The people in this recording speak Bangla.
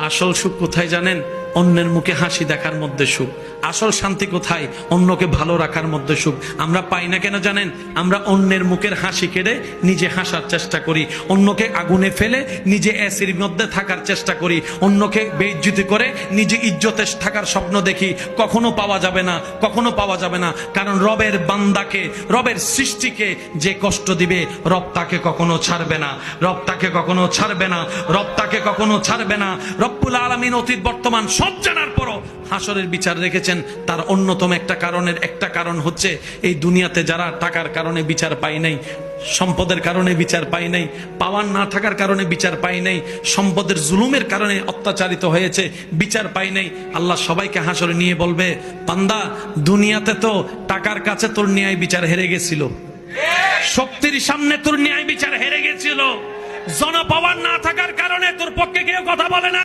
আসল সুখ কোথায় জানেন? অন্যের মুখে হাসি দেখার মধ্যে সুখ। আসল শান্তি কোথায়? অন্যকে ভালো রাখার মধ্যে সুখ। আমরা পাই না কেন জানেন? আমরা অন্যের মুখের হাসি কেড়ে নিজে হাসার চেষ্টা করি, অন্যকে আগুনে ফেলে নিজে এসির মধ্যে থাকার চেষ্টা করি, অন্যকে বেইজ্জতি করে নিজে ইজ্জতে থাকার স্বপ্ন দেখি। কখনো পাওয়া যাবে না, কখনো পাওয়া যাবে না। কারণ রবের বান্দাকে, রবের সৃষ্টিকে যে কষ্ট দিবে, রব তাকে কখনো ছাড়বে না, রব তাকে কখনো ছাড়বে না, রব তাকে কখনো ছাড়বে না। রব্বুল আলামিন অতীত বর্তমান সব জানার পরও হাসরের বিচার রেখেছেন। তার অন্যতম একটা কারণ হচ্ছে এই দুনিয়াতে যারা টাকার কারণে বিচার পায় নাই, সম্পদের কারণে বিচার পায় নাই, পাওয়ার না থাকার কারণে বিচার পায় নাই, সম্পদের জুলুমের কারণে অত্যাচারিত হয়েছে, বিচার পায় নাই। আল্লাহ সবাইকে হাসরে নিয়ে বলবে, বান্দা দুনিয়াতে তো টাকার কাছে তোর ন্যায় বিচার হেরে গেছিল, শক্তির সামনে তোর ন্যায় বিচার হেরে গেছিল, জন পাওয়ার না থাকার কারণে তোর পক্ষে কেউ কথা বলে না।